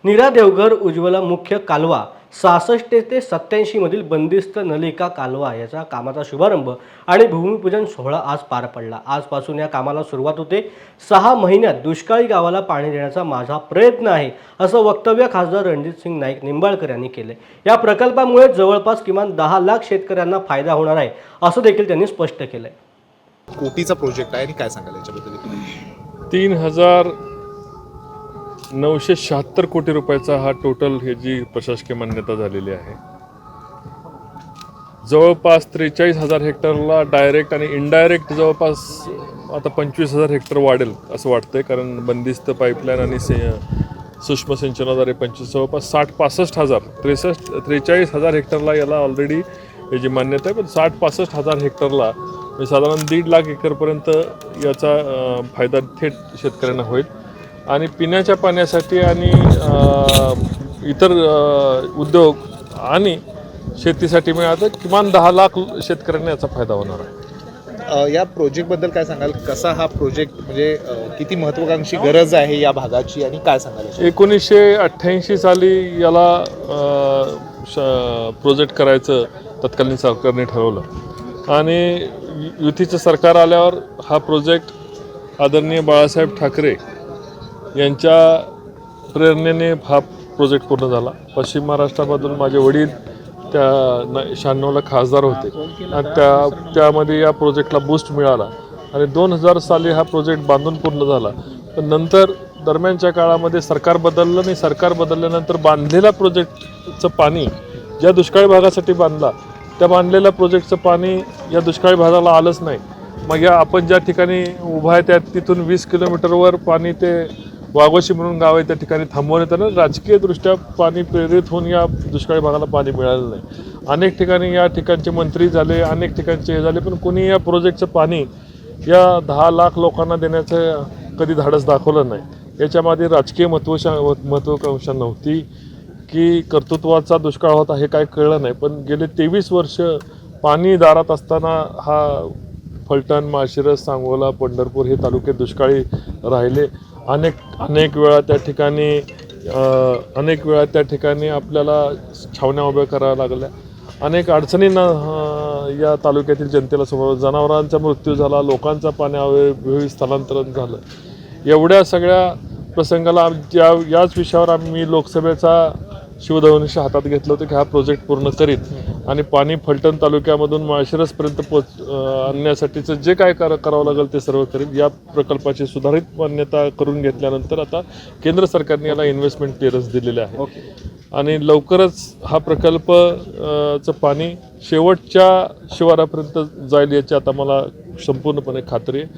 नीरा देवघर उज्ज्वला मुख्य कालवा 66 ते 87 मधील बंदिस्त नलिका कालवा याचा कामाचा शुभारंभ आणि भूमिपूजन सोहळा आज पार पडला। आजपासून या कामाला सुरुवात होते। 6 महिन्यात दुष्काळी गावाला पाणी देण्याचा माझा प्रयत्न आहे असं वक्तव्य खासदार रणजितसिंह नाईक निंबाळकर यांनी केले। या प्रकल्पामुळे जवळपास किमान 10 लाख शेतकऱ्यांना फायदा होणार आहे असं देखील त्यांनी स्पष्ट केलंय। कोटीचा प्रोजेक्ट आहे आणि काय सांगाल याच्याबद्दल? 3,976 कोटी रुपयाचा हा टोटल हे जी प्रशासकीय मान्यता झालेली आहे। जवळपास 43,000 हेक्टरला डायरेक्ट आणि इनडायरेक्ट जवळपास आता 25,000 हेक्टर वाढेल असं वाटतंय, कारण बंदिस्त पाईपलाईन आणि सूक्ष्म सिंचनाद्वारे जवळपास 43,000 हेक्टरला याला ऑलरेडी याची मान्यता आहे, पण 65,000 हेक्टरला म्हणजे साधारण 1.5 लाख एकरपर्यंत याचा फायदा थेट शेतकऱ्यांना होईल। आणि पिण्याच्या पाण्यासाठी आणि इतर उद्योग आणि शेतीसाठी मिळालं किमान 10 लाख शेतकऱ्यांना याचा फायदा होणार आहे। या प्रोजेक्टबद्दल काय सांगाल? कसा हा प्रोजेक्ट म्हणजे किती महत्त्वाकांक्षी गरज आहे या भागाची आणि काय सांगाल? 1988 साली याला प्रोजेक्ट करायचं तत्कालीन सरकारने ठरवलं आणि युतीचं सरकार आल्यावर हा प्रोजेक्ट आदरणीय बाळासाहेब ठाकरे यांच्या प्रेरणेने हा प्रोजेक्ट पूर्ण झाला। पश्चिम महाराष्ट्रामधून माझे वडील त्या 96ला खासदार होते आणि त्यामध्ये या प्रोजेक्टला बूस्ट मिळाला आणि 2000 साली हा प्रोजेक्ट बांधून पूर्ण झाला। पण नंतर दरम्यानच्या काळामध्ये सरकार बदललं आणि सरकार बदलल्यानंतर बांधलेल्या प्रोजेक्टचं पाणी ज्या दुष्काळी भागासाठी बांधला त्या बांधलेल्या प्रोजेक्टचं पाणी या दुष्काळी भागाला आलंच नाही। मग या आपण ज्या ठिकाणी उभा आहे त्या तिथून 20 किलोमीटरवर पाणी ते वाघोशी म्हणून गाव आहे त्या ठिकाणी थांबवण्यात आलं। राजकीयदृष्ट्या पाणी प्रेरित होऊन या दुष्काळी भागाला पाणी मिळालं नाही। अनेक ठिकाणी या ठिकाणचे मंत्री झाले, अनेक ठिकाणचे हे झाले, पण कोणी या प्रोजेक्टचं पाणी या 10 लाख लोकांना देण्याचं कधी धाडस दाखवलं नाही। याच्यामध्ये राजकीय महत्त्वाकांक्षा नव्हती की कर्तृत्वाचा दुष्काळ होता हे काय कळलं नाही। पण गेले 23 वर्ष पाणी दारात असताना हा फलटण, माळशिरस, सांगोला, पंढरपूर हे तालुके दुष्काळी राहिले। अनेक वेळा त्या ठिकाणी आपल्याला छावण्या उभ्या कराव्या लागल्या। अनेक अडचणींना या तालुक्यातील जनतेला समोर जनावरांचा मृत्यू झाला, लोकांचा पाण्याअभावी स्थलांतरण झालं। एवढ्या सगळ्या प्रसंगाला याच विषयावर आम्ही लोकसभेचा शिवधनुष्य हातात घेतलं होतं की हा प्रोजेक्ट पूर्ण करीत आणि पाणी फलटण तालुक्यामधून माळशिरसपर्यंत आणण्यासाठीचं जे काय करावं लागेल ते सर्व करीत। या प्रकल्पाची सुधारित मान्यता करून घेतल्यानंतर आता केंद्र सरकारने याला इन्व्हेस्टमेंट क्लिअरन्स दिलेले आहे आणि लवकरच हा प्रकल्पचं पाणी शेवटच्या शिवारापर्यंत जाईल याची आता मला संपूर्णपणे खात्री आहे।